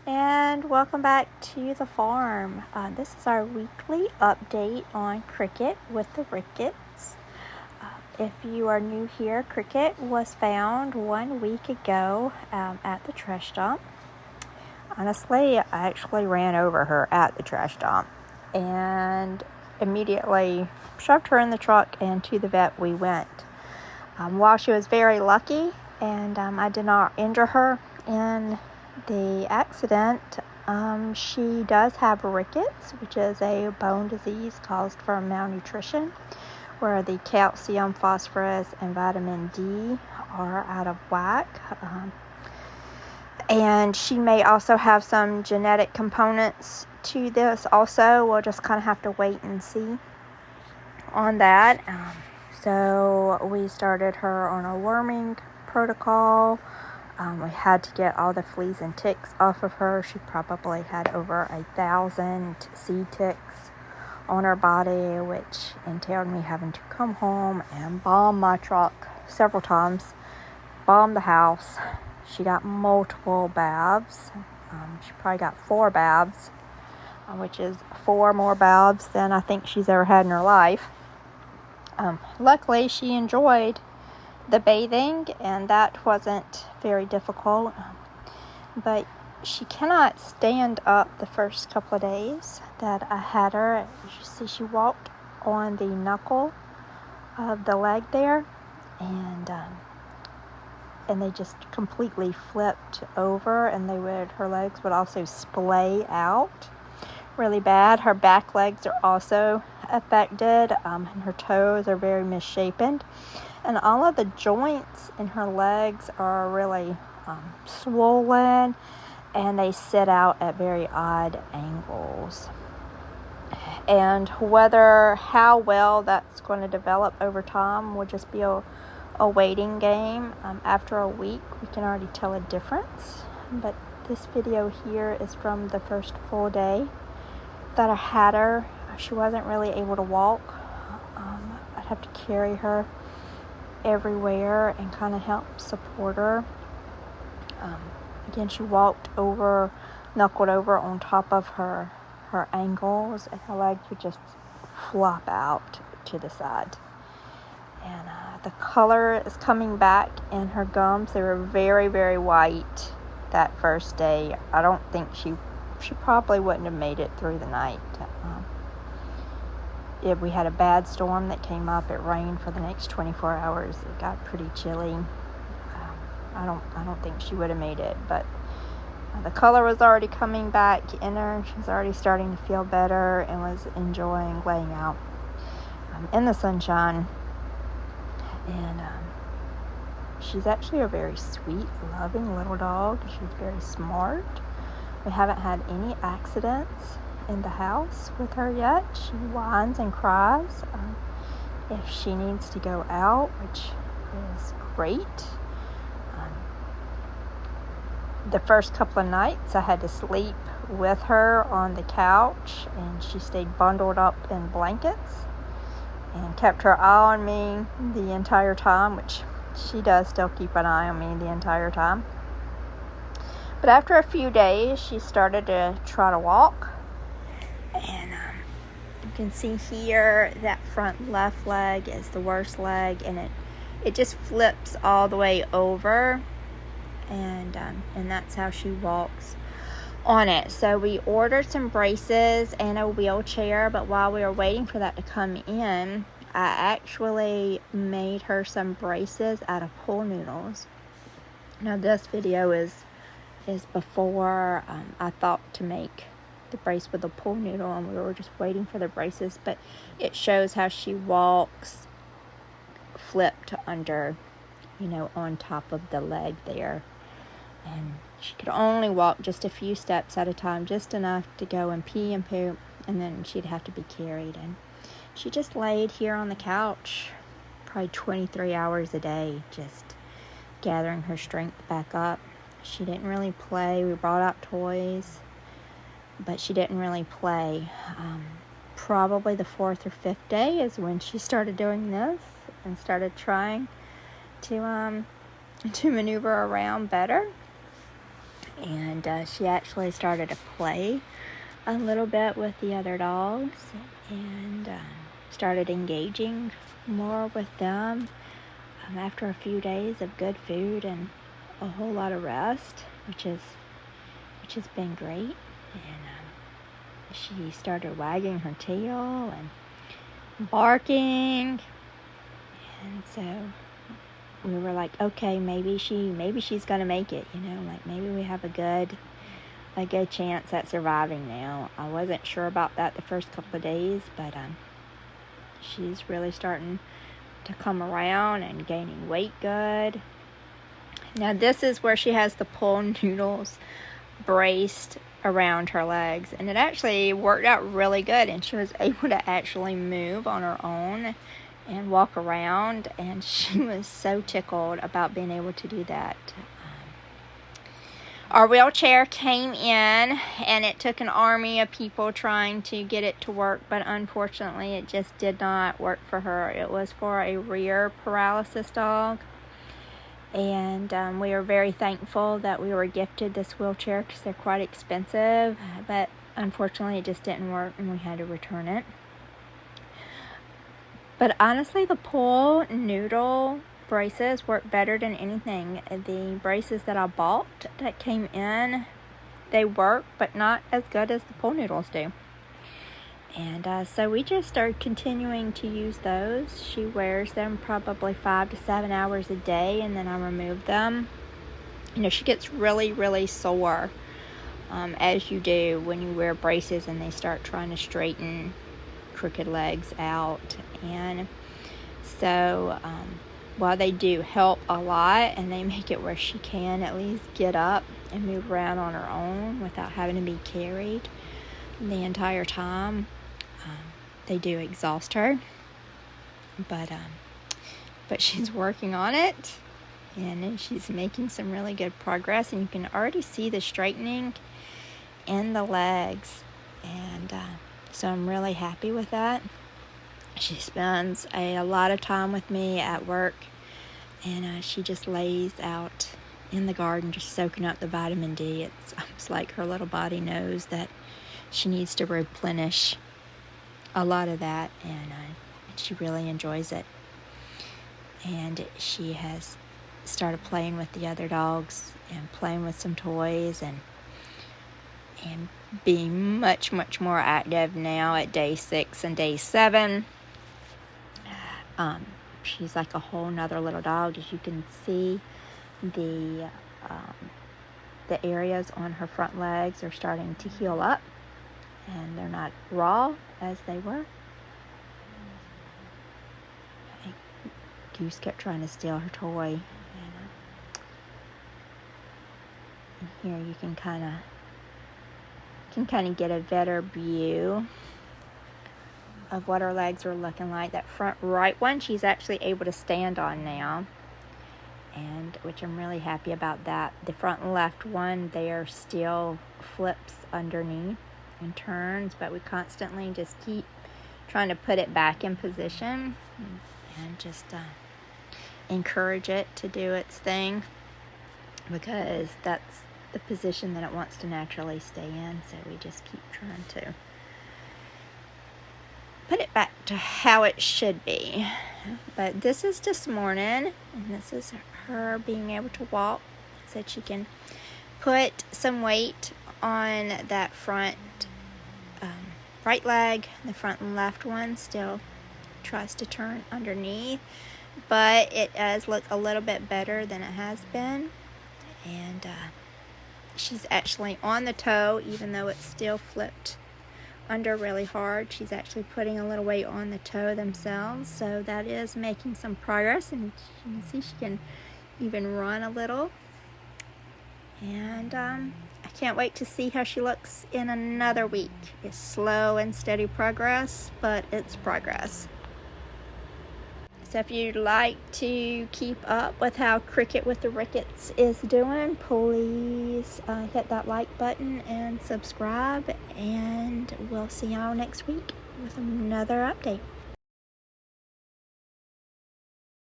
And welcome back to the farm. This is our weekly update on Cricket with the Rickets. If you are new here, Cricket was found 1 week ago at the trash dump. Honestly, I actually ran over her at the trash dump and immediately shoved her in the truck, and to the vet we went. While she was very lucky and I did not injure her in the accident, she does have rickets, which is a bone disease caused from malnutrition, where the calcium, phosphorus, and vitamin D are out of whack. And she may also have some genetic components to this also. We'll just kind of have to wait and see on that. So we started her on a worming protocol. We had to get all the fleas and ticks off of her. She probably had over 1,000 seed ticks on her body, which entailed me having to come home and bomb my truck several times, bomb the house. She got multiple babs. She probably got 4 babs, which is 4 more babs than I think she's ever had in her life. Luckily, she enjoyed the bathing, and that wasn't very difficult. But she cannot stand up the first couple of days that I had her. As you see, she walked on the knuckle of the leg there, and they just completely flipped over, and her legs would also splay out really bad. Her back legs are also affected, and her toes are very misshapen, and all of the joints in her legs are really swollen, and they sit out at very odd angles. And how well that's going to develop over time will just be a waiting game. After a week, we can already tell a difference. But this video here is from the first full day that I had her. She wasn't really able to walk. I'd have to carry her everywhere and kind of help support her. Again, she walked knuckled over on top of her ankles, and her legs would just flop out to the side. And the color is coming back in her gums. They were very, very white that first day. I don't think she probably wouldn't have made it through the night. We had a bad storm that came up. It rained for the next 24 hours. It got pretty chilly. I don't think she would have made it, but the color was already coming back in her. She was already starting to feel better and was enjoying laying out in the sunshine. And she's actually a very sweet, loving little dog. She's very smart. We haven't had any accidents in the house with her yet. She whines and cries if she needs to go out, which is great. The first couple of nights I had to sleep with her on the couch, and she stayed bundled up in blankets and kept her eye on me the entire time, which she does still keep an eye on me the entire time. But after a few days, she started to try to walk. And you can see here that front left leg is the worst leg, and it just flips all the way over, and that's how she walks on it. So we ordered some braces and a wheelchair, but while we were waiting for that to come in, I actually made her some braces out of pool noodles. Now this video is before I thought to make the brace with the pool noodle, and we were just waiting for the braces, but it shows how she walks flipped under, on top of the leg there. And she could only walk just a few steps at a time, just enough to go and pee and poop, and then she'd have to be carried. And she just laid here on the couch probably 23 hours a day, just gathering her strength back up. She didn't really play. We brought out toys, but she didn't really play. Probably the 4th or 5th day is when she started doing this and started trying to maneuver around better. And she actually started to play a little bit with the other dogs and started engaging more with them after a few days of good food and a whole lot of rest, which has been great. And she started wagging her tail and barking, and so we were like, okay, maybe she's gonna make it, like maybe we have a good chance at surviving now. I wasn't sure about that the first couple of days, but she's really starting to come around and gaining weight good. Now this is where she has the pool noodles braced around her legs, and it actually worked out really good, and she was able to actually move on her own and walk around, and she was so tickled about being able to do that. Our wheelchair came in, and it took an army of people trying to get it to work, but unfortunately it just did not work for her. It was for a rear paralysis dog, and we are very thankful that we were gifted this wheelchair because they're quite expensive, but unfortunately it just didn't work and we had to return it. But honestly, the pool noodle braces work better than anything. The braces that I bought that came in, they work, but not as good as the pool noodles do. And so we just started continuing to use those. She wears them probably 5 to 7 hours a day, and then I remove them. She gets really, really sore, as you do when you wear braces and they start trying to straighten crooked legs out. And so while they do help a lot and they make it where she can at least get up and move around on her own without having to be carried the entire time, they do exhaust her. But she's working on it, and she's making some really good progress, and you can already see the straightening in the legs, and so I'm really happy with that. She spends a lot of time with me at work, and she just lays out in the garden just soaking up the vitamin D. It's almost like her little body knows that she needs to replenish a lot of that, and she really enjoys it. And she has started playing with the other dogs and playing with some toys and being much, much more active now at day 6 and day 7. She's like a whole nother little dog. As you can see, the areas on her front legs are starting to heal up, and they're not raw as they were. Goose kept trying to steal her toy, and here you can kind of get a better view of what her legs are looking like. That front right one, she's actually able to stand on now, and which I'm really happy about that. The front left one there still flips underneath and turns, but we constantly just keep trying to put it back in position and just encourage it to do its thing, because that's the position that it wants to naturally stay in. So we just keep trying to put it back to how it should be. But this is this morning, and this is her being able to walk, so she can put some weight on that front right leg. The front and left one still tries to turn underneath, but it does look a little bit better than it has been. And she's actually on the toe, even though it's still flipped under really hard. She's actually putting a little weight on the toe themselves, so that is making some progress. And you can see she can even run a little. And I can't wait to see how she looks in another week. It's slow and steady progress, but it's progress. So if you'd like to keep up with how Cricket with the Rickets is doing, please hit that like button and subscribe, and we'll see y'all next week with another update.